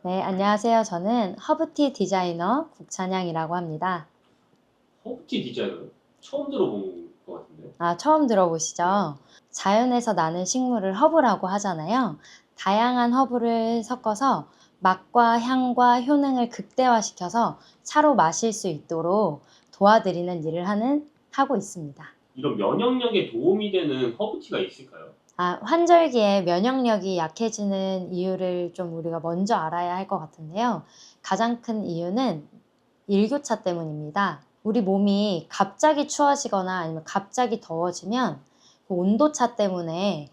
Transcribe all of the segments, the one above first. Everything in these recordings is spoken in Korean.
네, 안녕하세요. 저는 허브티 디자이너 국찬양이라고 합니다. 허브티 디자인은 처음 들어본 것 같은데요. 처음 네. 들어보시죠? 자연에서 나는 식물을 허브라고 하잖아요. 다양한 허브를 섞어서 맛과 향과 효능을 극대화시켜서 차로 마실 수 있도록 도와드리는 일을 하고 있습니다. 이런 면역력에 도움이 되는 허브티가 있을까요? 환절기에 면역력이 약해지는 이유를 좀 우리가 먼저 알아야 할 것 같은데요. 가장 큰 이유는 일교차 때문입니다. 우리 몸이 갑자기 추워지거나 아니면 갑자기 더워지면 그 온도차 때문에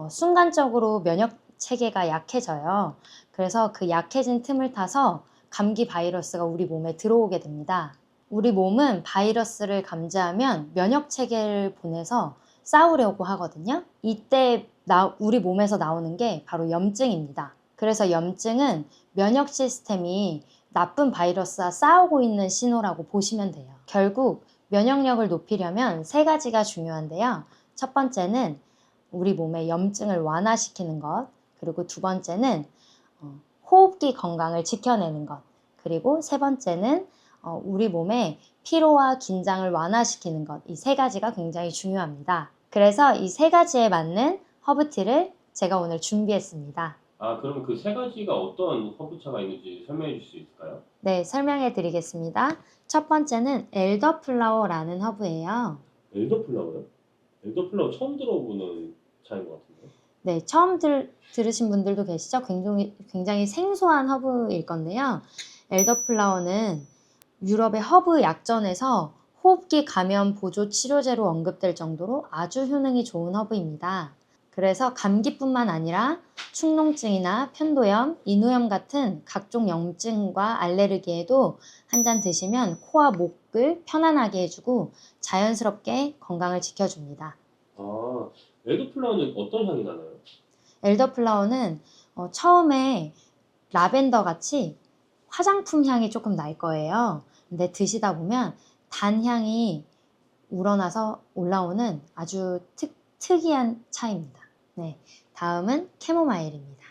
순간적으로 면역 체계가 약해져요. 그래서 그 약해진 틈을 타서 감기 바이러스가 우리 몸에 들어오게 됩니다. 우리 몸은 바이러스를 감지하면 면역 체계를 보내서 싸우려고 하거든요. 이때 우리 몸에서 나오는 게 바로 염증입니다. 그래서 염증은 면역 시스템이 나쁜 바이러스와 싸우고 있는 신호라고 보시면 돼요. 결국 면역력을 높이려면 세 가지가 중요한데요. 첫 번째는 우리 몸의 염증을 완화시키는 것, 그리고 두 번째는 호흡기 건강을 지켜내는 것, 그리고 세 번째는 우리 몸의 피로와 긴장을 완화시키는 것, 이 세 가지가 굉장히 중요합니다. 그래서 이 세 가지에 맞는 허브티를 제가 오늘 준비했습니다. 그럼 그 세 가지가 어떤 허브차가 있는지 설명해 줄 수 있을까요? 네, 설명해 드리겠습니다. 첫 번째는 엘더플라워라는 허브예요. 엘더플라워요? 엘더플라워 처음 들어보는 차인 것 같은데요. 네, 처음 들으신 분들도 계시죠? 굉장히 생소한 허브일 건데요. 엘더플라워는 유럽의 허브 약전에서 호흡기 감염 보조 치료제로 언급될 정도로 아주 효능이 좋은 허브입니다. 그래서 감기뿐만 아니라 축농증이나 편도염, 인후염 같은 각종 염증과 알레르기에도 한 잔 드시면 코와 목을 편안하게 해주고 자연스럽게 건강을 지켜줍니다. 아, 엘더플라워는 어떤 향이 나나요? 엘더플라워는 처음에 라벤더 같이 화장품 향이 조금 날 거예요. 근데 드시다 보면 단향이 우러나서 올라오는 아주 특이한 차입니다. 네, 다음은 캐모마일입니다.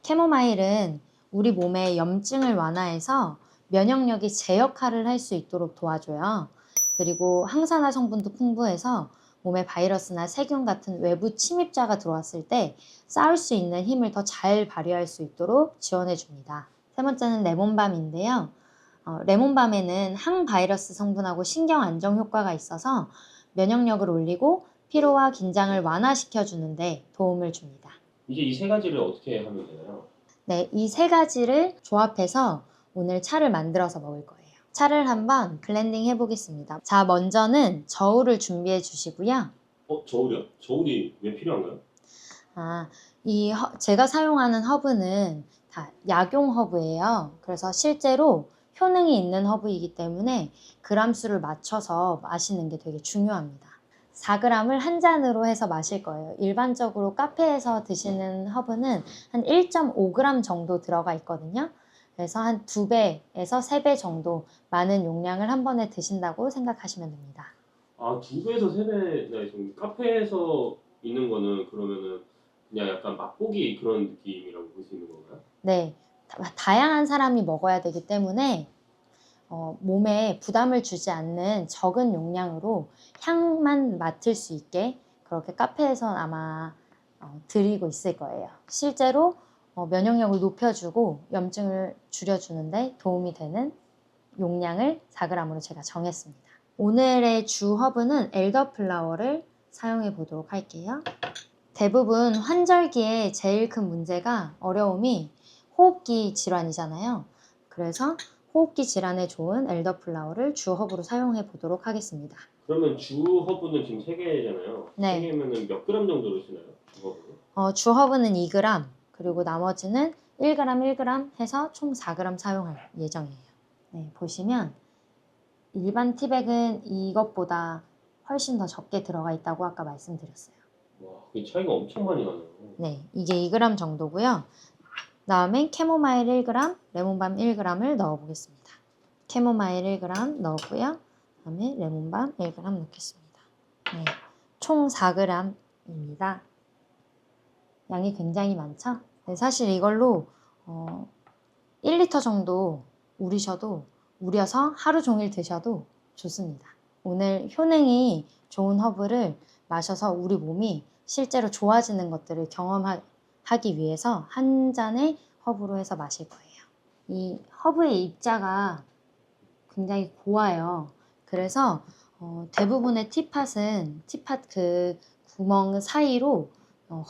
캐모마일은 우리 몸의 염증을 완화해서 면역력이 제 역할을 할 수 있도록 도와줘요. 그리고 항산화 성분도 풍부해서 몸에 바이러스나 세균 같은 외부 침입자가 들어왔을 때 싸울 수 있는 힘을 더 잘 발휘할 수 있도록 지원해 줍니다. 세 번째는 레몬밤인데요. 레몬밤에는 항바이러스 성분하고 신경 안정 효과가 있어서 면역력을 올리고 피로와 긴장을 완화시켜 주는데 도움을 줍니다. 이제 이 세 가지를 어떻게 하면 되나요? 네, 이 세 가지를 조합해서 오늘 차를 만들어서 먹을 거예요. 차를 한번 블렌딩 해보겠습니다. 자, 먼저는 저울을 준비해 주시고요. 저울이요? 저울이 왜 필요한가요? 아, 제가 사용하는 허브는 다 약용 허브예요. 그래서 실제로 효능이 있는 허브이기 때문에 그람 수를 맞춰서 마시는 게 되게 중요합니다. 4g을 한 잔으로 해서 마실 거예요. 일반적으로 카페에서 드시는 허브는 한 1.5g 정도 들어가 있거든요. 그래서 한 2배에서 3배 정도 많은 용량을 한 번에 드신다고 생각하시면 됩니다. 두 배에서 세 배나 있으면 카페에서 있는 거는 그러면은 그냥 약간 맛보기 그런 느낌이라고 볼 수 있는 건가요? 네, 다양한 사람이 먹어야 되기 때문에 몸에 부담을 주지 않는 적은 용량으로 향만 맡을 수 있게 그렇게 카페에서 아마 드리고 있을 거예요. 실제로 면역력을 높여주고 염증을 줄여주는데 도움이 되는 용량을 4g으로 제가 정했습니다. 오늘의 주 허브는 엘더플라워를 사용해 보도록 할게요. 대부분 환절기에 제일 큰 문제가 어려움이 호흡기 질환이잖아요. 그래서 호흡기 질환에 좋은 엘더플라워를 주 허브로 사용해 보도록 하겠습니다. 그러면 주 허브는 지금 세 개잖아요. 세 네, 개면은 몇 그램 정도를 쓰나요? 주 허브는? 주 허브는 2g, 그리고 나머지는 1g, 1g 해서 총 4g 사용할 예정이에요. 네, 보시면 일반 티백은 이것보다 훨씬 더 적게 들어가 있다고 아까 말씀드렸어요. 와, 그 차이가 엄청 많이 나네요. 네, 이게 2g 정도고요. 다음엔 캐모마일 1g, 레몬밤 1g을 넣어 보겠습니다. 캐모마일 1g 넣었고요. 다음에 레몬밤 1g 넣겠습니다. 네, 총 4g입니다. 양이 굉장히 많죠? 네, 사실 이걸로 1리터 정도 우려서 하루 종일 드셔도 좋습니다. 오늘 효능이 좋은 허브를 마셔서 우리 몸이 실제로 좋아지는 것들을 경험하기 위해서 한 잔의 허브로 해서 마실 거예요. 이 허브의 입자가 굉장히 고와요. 그래서 대부분의 티팟 그 구멍 사이로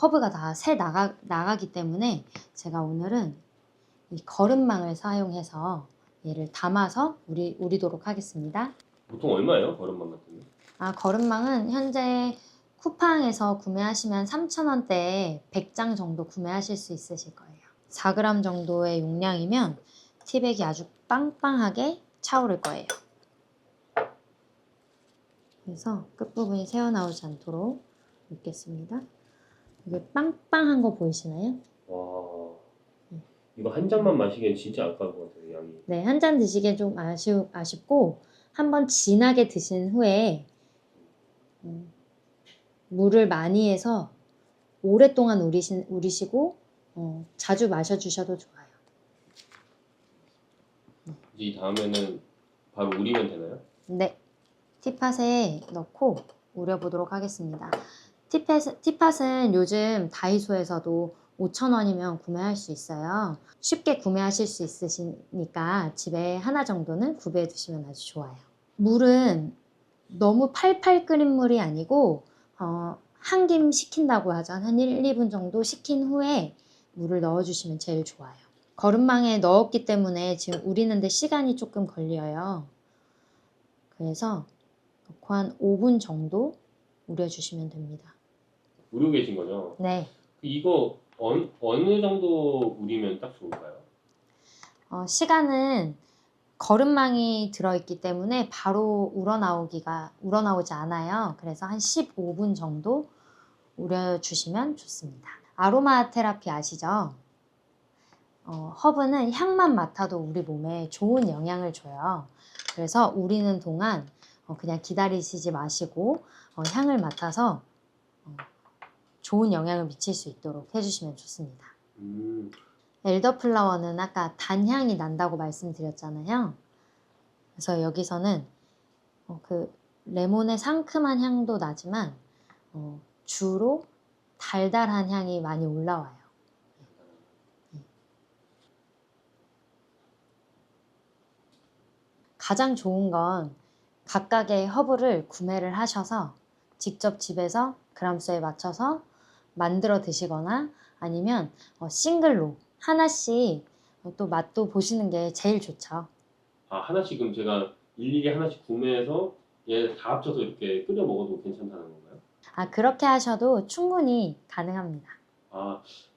허브가 다 새 나가기 때문에 제가 오늘은 이 거름망을 사용해서 얘를 담아서 우리도록 하겠습니다. 보통 얼마예요? 거름망 같은 거? 거름망은 현재 쿠팡에서 구매하시면 3,000원대에 100장 정도 구매하실 수 있으실 거예요. 4g 정도의 용량이면 티백이 아주 빵빵하게 차오를 거예요. 그래서 끝부분이 새어나오지 않도록 놓겠습니다. 이게 빵빵한 거 보이시나요? 와, 이거 한 잔만 마시기엔 진짜 아까울 것 같아요, 양이. 네, 한 잔 드시기엔 좀 아쉽고 한번 진하게 드신 후에 물을 많이 해서 오랫동안 우리시고 자주 마셔주셔도 좋아요. 이 다음에는 바로 우리면 되나요? 네, 티팟에 넣고 우려보도록 하겠습니다. 티팟은 요즘 다이소에서도 5,000원이면 구매할 수 있어요. 쉽게 구매하실 수 있으시니까 집에 하나 정도는 구비해 두시면 아주 좋아요. 물은 너무 팔팔 끓인 물이 아니고 한 김 식힌다고 하죠. 한 1, 2분 정도 식힌 후에 물을 넣어주시면 제일 좋아요. 거름망에 넣었기 때문에 지금 우리는데 시간이 조금 걸려요. 그래서 넣고 한 5분 정도 우려주시면 됩니다. 우리고 계신 거죠? 네. 이거 어느 정도 우리면 딱 좋을까요? 시간은 거름망이 들어있기 때문에 바로 우러나오지 않아요. 그래서 한 15분 정도 우려주시면 좋습니다. 아로마 테라피 아시죠? 허브는 향만 맡아도 우리 몸에 좋은 영향을 줘요. 그래서 우리는 동안 그냥 기다리시지 마시고 향을 맡아서 좋은 영향을 미칠 수 있도록 해주시면 좋습니다. 엘더플라워는 아까 단향이 난다고 말씀드렸잖아요. 그래서 여기서는 그 레몬의 상큼한 향도 나지만 주로 달달한 향이 많이 올라와요. 가장 좋은 건 각각의 허브를 구매를 하셔서 직접 집에서 그람수에 맞춰서 만들어 드시거나 아니면 싱글로 하나씩 또 맛도 보시는 게 제일 좋죠. 하나씩 그럼 제가 일일이 하나씩 구매해서 얘 다 합쳐서 이렇게 끓여 먹어도 괜찮다는 건가요? 그렇게 하셔도 충분히 가능합니다.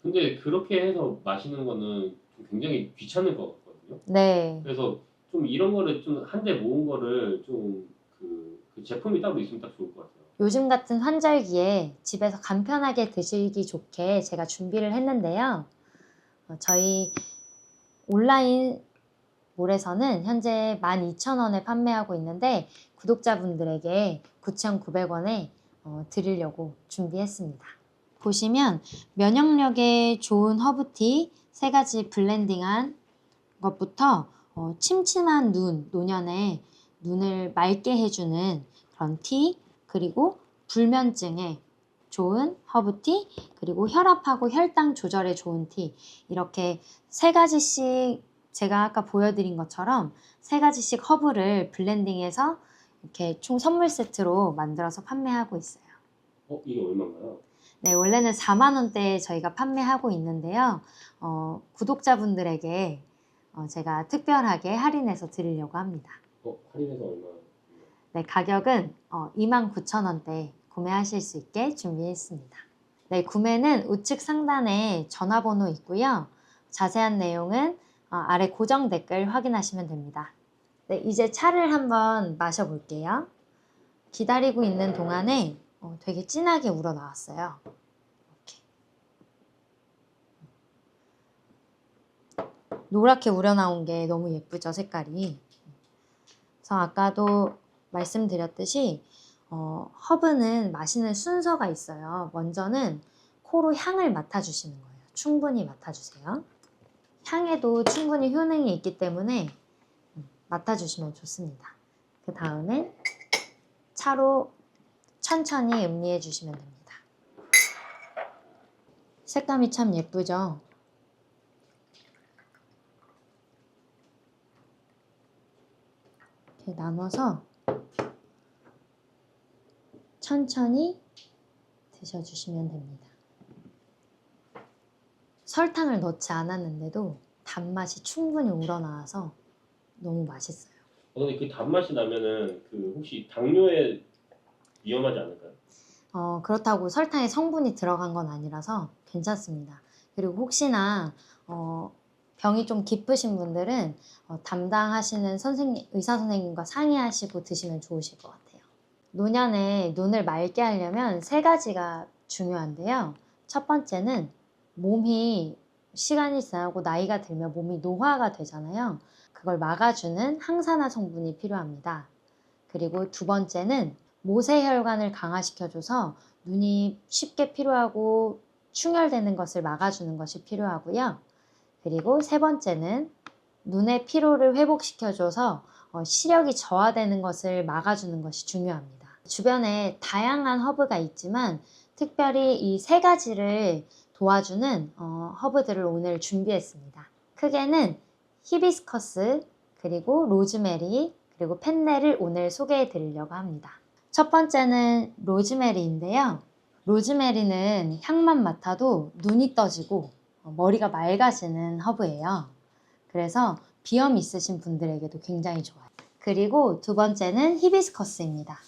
근데 그렇게 해서 마시는 거는 좀 굉장히 귀찮을 것 같거든요. 네. 그래서 좀 이런 거를 좀 한데 모은 거를 좀 그 제품이 따로 있으면 딱 좋을 것 같아요. 요즘 같은 환절기에 집에서 간편하게 드시기 좋게 제가 준비를 했는데요. 저희 온라인 몰에서는 현재 12,000원에 판매하고 있는데 구독자분들에게 9,900원에 드리려고 준비했습니다. 보시면 면역력에 좋은 허브티 3가지 블렌딩한 것부터 침침한 노년에 눈을 맑게 해주는 그런 티, 그리고 불면증에 좋은 허브티, 그리고 혈압하고 혈당 조절에 좋은 티, 이렇게 3가지씩 제가 아까 보여드린 것처럼 3가지씩 허브를 블렌딩해서 이렇게 총 선물 세트로 만들어서 판매하고 있어요. 이게 얼마인가요? 네, 원래는 4만 원대에 저희가 판매하고 있는데요. 구독자분들에게 제가 특별하게 할인해서 드리려고 합니다. 할인해서 얼마? 네, 가격은 29,000원대 구매하실 수 있게 준비했습니다. 네, 구매는 우측 상단에 전화번호 있고요. 자세한 내용은 아래 고정 댓글 확인하시면 됩니다. 네, 이제 차를 한번 마셔볼게요. 기다리고 있는 동안에 되게 진하게 우러나왔어요. 이렇게. 노랗게 우러나온 게 너무 예쁘죠, 색깔이. 그래서 아까도 말씀드렸듯이 허브는 마시는 순서가 있어요. 먼저는 코로 향을 맡아주시는 거예요. 충분히 맡아주세요. 향에도 충분히 효능이 있기 때문에 맡아주시면 좋습니다. 그 다음에 차로 천천히 음미해 주시면 됩니다. 색감이 참 예쁘죠? 이렇게 나눠서 천천히 드셔주시면 됩니다. 설탕을 넣지 않았는데도 단맛이 충분히 우러나와서 너무 맛있어요. 근데 그 단맛이 나면은 그 혹시 당뇨에 위험하지 않을까요? 그렇다고 설탕의 성분이 들어간 건 아니라서 괜찮습니다. 그리고 혹시나 병이 좀 깊으신 분들은 담당하시는 의사 선생님과 상의하시고 드시면 좋으실 것 같아요. 노년에 눈을 맑게 하려면 3가지가 중요한데요. 첫 번째는 몸이 시간이 지나고 나이가 들면 몸이 노화가 되잖아요. 그걸 막아주는 항산화 성분이 필요합니다. 그리고 두 번째는 모세혈관을 강화시켜줘서 눈이 쉽게 피로하고 충혈되는 것을 막아주는 것이 필요하고요. 그리고 세 번째는 눈의 피로를 회복시켜줘서 시력이 저하되는 것을 막아주는 것이 중요합니다. 주변에 다양한 허브가 있지만 특별히 이 3가지를 도와주는 허브들을 오늘 준비했습니다. 크게는 히비스커스, 그리고 로즈메리, 그리고 펜넬을 오늘 소개해 드리려고 합니다. 첫 번째는 로즈메리인데요. 로즈메리는 향만 맡아도 눈이 떠지고 머리가 맑아지는 허브예요. 그래서 비염 있으신 분들에게도 굉장히 좋아요. 그리고 두 번째는 히비스커스입니다.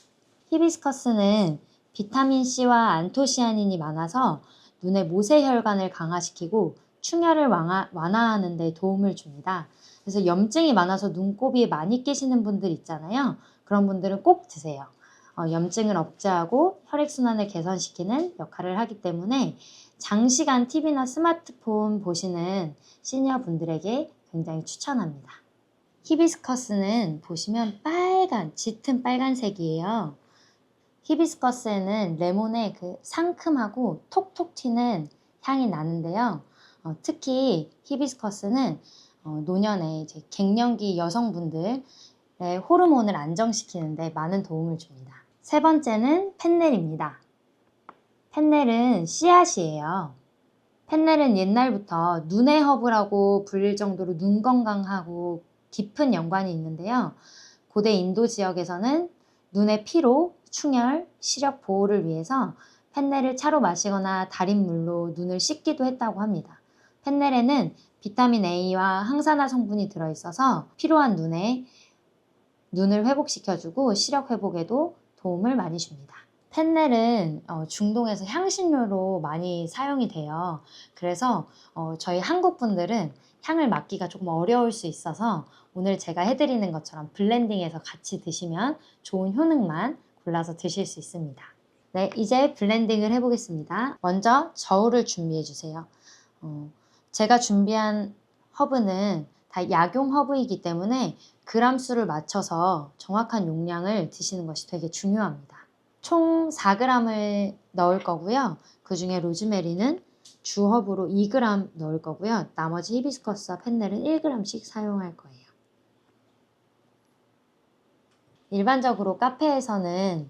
히비스커스는 비타민C와 안토시아닌이 많아서 눈의 모세혈관을 강화시키고 충혈을 완화하는 데 도움을 줍니다. 그래서 염증이 많아서 눈곱이 많이 끼시는 분들 있잖아요. 그런 분들은 꼭 드세요. 염증을 억제하고 혈액순환을 개선시키는 역할을 하기 때문에 장시간 TV나 스마트폰 보시는 시니어 분들에게 굉장히 추천합니다. 히비스커스는 보시면 짙은 빨간색이에요. 히비스커스에는 레몬의 그 상큼하고 톡톡 튀는 향이 나는데요. 특히 히비스커스는 노년에 이제 갱년기 여성분들의 호르몬을 안정시키는데 많은 도움을 줍니다. 세 번째는 펜넬입니다. 펜넬은 씨앗이에요. 펜넬은 옛날부터 눈의 허브라고 불릴 정도로 눈 건강하고 깊은 연관이 있는데요. 고대 인도 지역에서는 눈의 피로, 충혈, 시력 보호를 위해서 펜넬을 차로 마시거나 달인 물로 눈을 씻기도 했다고 합니다. 펜넬에는 비타민 A와 항산화 성분이 들어있어서 피로한 눈을 회복시켜주고 시력 회복에도 도움을 많이 줍니다. 펜넬은 중동에서 향신료로 많이 사용이 돼요. 그래서 저희 한국 분들은 향을 맡기가 조금 어려울 수 있어서 오늘 제가 해드리는 것처럼 블렌딩해서 같이 드시면 좋은 효능만 골라서 드실 수 있습니다. 네, 이제 블렌딩을 해보겠습니다. 먼저 저울을 준비해 주세요. 제가 준비한 허브는 다 약용 허브이기 때문에 그람 수를 맞춰서 정확한 용량을 드시는 것이 되게 중요합니다. 총 4g을 넣을 거고요. 그 중에 로즈메리는 주 허브로 2g 넣을 거고요. 나머지 히비스커스와 펜넬은 1g씩 사용할 거예요. 일반적으로 카페에서는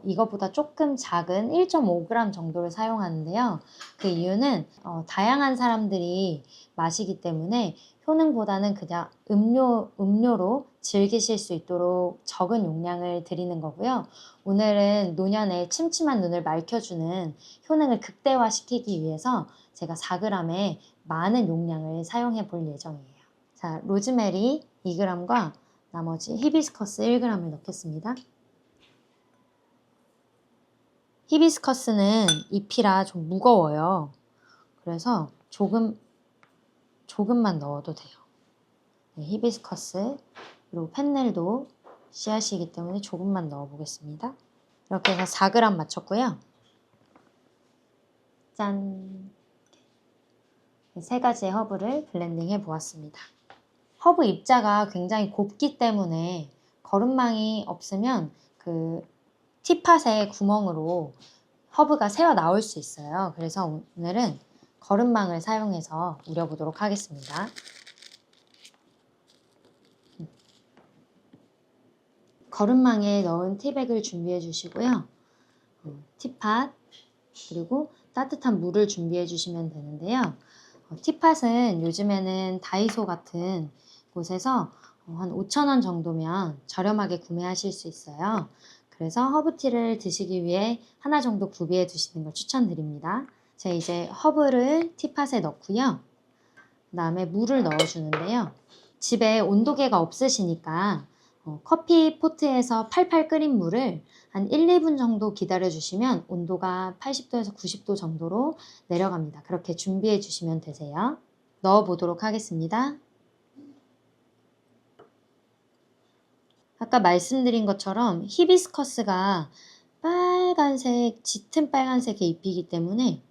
이것보다 조금 작은 1.5g 정도를 사용하는데요. 그 이유는 다양한 사람들이 마시기 때문에 효능보다는 그냥 음료로 즐기실 수 있도록 적은 용량을 드리는 거고요. 오늘은 노년에 침침한 눈을 맑혀주는 효능을 극대화시키기 위해서 제가 4g의 많은 용량을 사용해 볼 예정이에요. 자, 로즈메리 2g과 나머지 히비스커스 1g을 넣겠습니다. 히비스커스는 잎이라 좀 무거워요. 그래서 조금만 넣어도 돼요. 네, 히비스커스 그리고 펜넬도 씨앗이기 때문에 조금만 넣어 보겠습니다. 이렇게 해서 4g 맞췄고요. 짠! 3가지의 허브를 블렌딩 해 보았습니다. 허브 입자가 굉장히 곱기 때문에 거름망이 없으면 그 티팟의 구멍으로 허브가 새어 나올 수 있어요. 그래서 오늘은 거름망을 사용해서 우려보도록 하겠습니다. 거름망에 넣은 티백을 준비해 주시고요. 티팟 그리고 따뜻한 물을 준비해 주시면 되는데요. 티팟은 요즘에는 다이소 같은 곳에서 한 5,000원 정도면 저렴하게 구매하실 수 있어요. 그래서 허브티를 드시기 위해 하나 정도 구비해 두시는 걸 추천드립니다. 제가 이제 허브를 티팟에 넣고요. 그 다음에 물을 넣어주는데요. 집에 온도계가 없으시니까 커피 포트에서 팔팔 끓인 물을 한 1, 2분 정도 기다려 주시면 온도가 80도에서 90도 정도로 내려갑니다. 그렇게 준비해 주시면 되세요. 넣어 보도록 하겠습니다. 아까 말씀드린 것처럼 히비스커스가 빨간색, 짙은 빨간색의 잎이기 때문에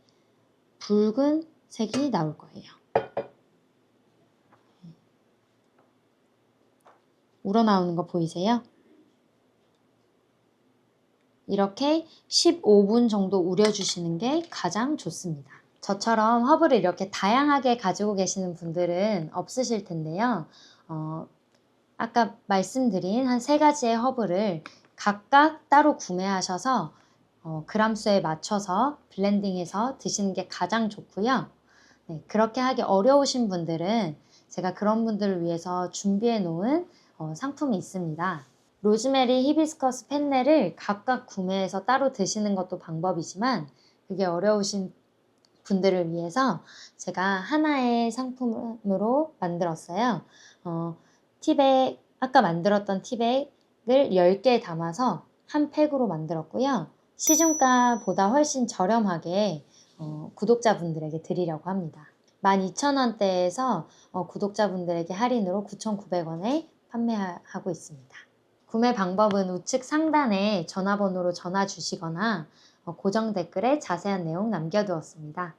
붉은 색이 나올 거예요. 우러나오는 거 보이세요? 이렇게 15분 정도 우려주시는 게 가장 좋습니다. 저처럼 허브를 이렇게 다양하게 가지고 계시는 분들은 없으실 텐데요. 아까 말씀드린 한 3가지의 허브를 각각 따로 구매하셔서 그람수에 맞춰서 블렌딩해서 드시는 게 가장 좋고요. 네, 그렇게 하기 어려우신 분들은 제가 그런 분들을 위해서 준비해 놓은 상품이 있습니다. 로즈메리, 히비스커스, 펜넬을 각각 구매해서 따로 드시는 것도 방법이지만 그게 어려우신 분들을 위해서 제가 하나의 상품으로 만들었어요. 티백, 아까 만들었던 티백을 10개 담아서 한 팩으로 만들었고요. 시중가보다 훨씬 저렴하게 구독자분들에게 드리려고 합니다. 12,000원대에서 구독자분들에게 할인으로 9,900원에 판매하고 있습니다. 구매 방법은 우측 상단에 전화번호로 전화 주시거나 고정 댓글에 자세한 내용 남겨두었습니다.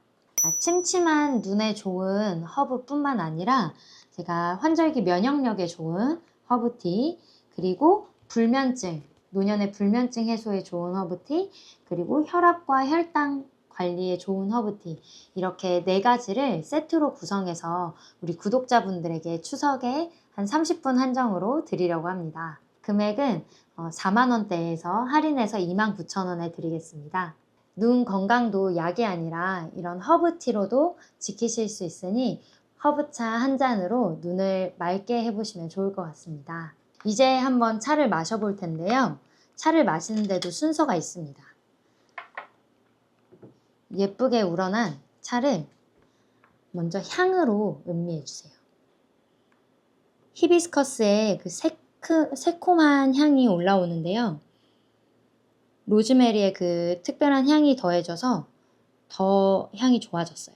침침한 눈에 좋은 허브뿐만 아니라 제가 환절기 면역력에 좋은 허브티, 그리고 불면증, 노년의 불면증 해소에 좋은 허브티, 그리고 혈압과 혈당 관리에 좋은 허브티, 이렇게 4가지를 세트로 구성해서 우리 구독자분들에게 추석에 한 30분 한정으로 드리려고 합니다. 금액은 4만원대에서 할인해서 29,000원에 드리겠습니다. 눈 건강도 약이 아니라 이런 허브티로도 지키실 수 있으니 허브차 한 잔으로 눈을 맑게 해보시면 좋을 것 같습니다. 이제 한번 차를 마셔볼 텐데요. 차를 마시는데도 순서가 있습니다. 예쁘게 우러난 차를 먼저 향으로 음미해주세요. 히비스커스의 그 새콤한 향이 올라오는데요. 로즈메리의 그 특별한 향이 더해져서 더 향이 좋아졌어요.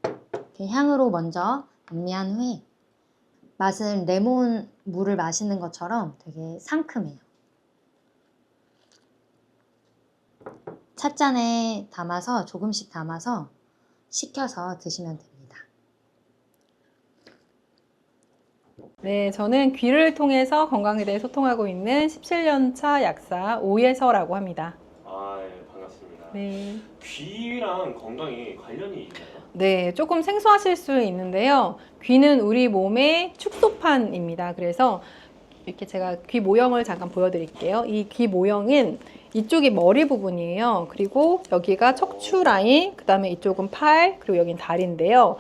이렇게 향으로 먼저 음미한 후에 맛은 레몬 물을 마시는 것처럼 되게 상큼해요. 찻잔에 담아서 조금씩 담아서 식혀서 드시면 됩니다. 네, 저는 귀를 통해서 건강에 대해 소통하고 있는 17년차 약사 오예서라고 합니다. 예, 반갑습니다. 네. 귀랑 건강이 관련이 있나요? 네, 조금 생소하실 수 있는데요. 귀는 우리 몸의 축소판입니다. 그래서 이렇게 제가 귀 모형을 잠깐 보여드릴게요. 이 귀 모형은 이쪽이 머리 부분이에요. 그리고 여기가 척추 라인, 그 다음에 이쪽은 팔, 그리고 여긴 다리인데요.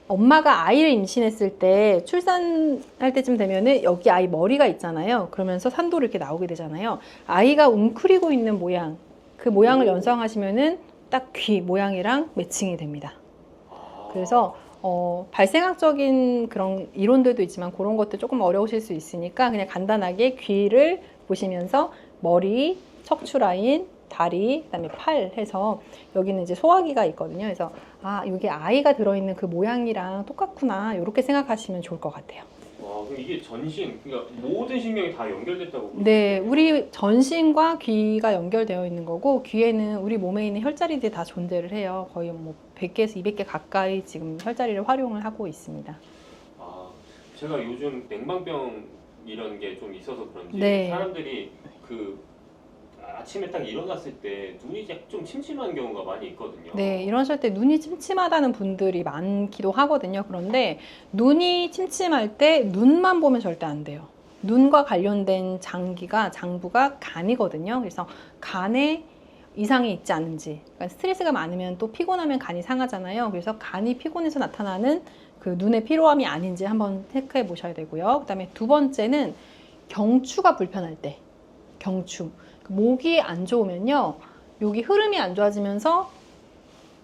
엄마가 아이를 임신했을 때 출산할 때쯤 되면은 여기 아이 머리가 있잖아요. 그러면서 산도로 이렇게 나오게 되잖아요. 아이가 웅크리고 있는 모양, 그 모양을 연상하시면은 딱 귀 모양이랑 매칭이 됩니다. 그래서 발생학적인 그런 이론들도 있지만 그런 것들 조금 어려우실 수 있으니까 그냥 간단하게 귀를 보시면서 머리, 척추 라인, 다리, 그다음에 팔 해서 여기는 이제 소화기가 있거든요. 그래서 이게 아이가 들어있는 그 모양이랑 똑같구나 이렇게 생각하시면 좋을 것 같아요. 그럼 이게 전신, 그러니까 모든 신경이 다 연결됐다고 보시면 네, 돼요? 우리 전신과 귀가 연결되어 있는 거고 귀에는 우리 몸에 있는 혈자리들이 다 존재를 해요. 거의 뭐 100개에서 200개 가까이 지금 혈자리를 활용을 하고 있습니다. 제가 요즘 냉방병 이런 게 좀 있어서 그런지 네. 사람들이 그 아침에 딱 일어났을 때 눈이 좀 침침한 경우가 많이 있거든요. 네, 이러실 때 눈이 침침하다는 분들이 많기도 하거든요. 그런데 눈이 침침할 때 눈만 보면 절대 안 돼요. 눈과 관련된 장부가 간이거든요. 그래서 간에 이상이 있지 않은지, 그러니까 스트레스가 많으면 또 피곤하면 간이 상하잖아요. 그래서 간이 피곤해서 나타나는 그 눈의 피로함이 아닌지 한번 체크해 보셔야 되고요. 그다음에 두 번째는 경추가 불편할 때, 경추. 목이 안 좋으면요, 여기 흐름이 안 좋아지면서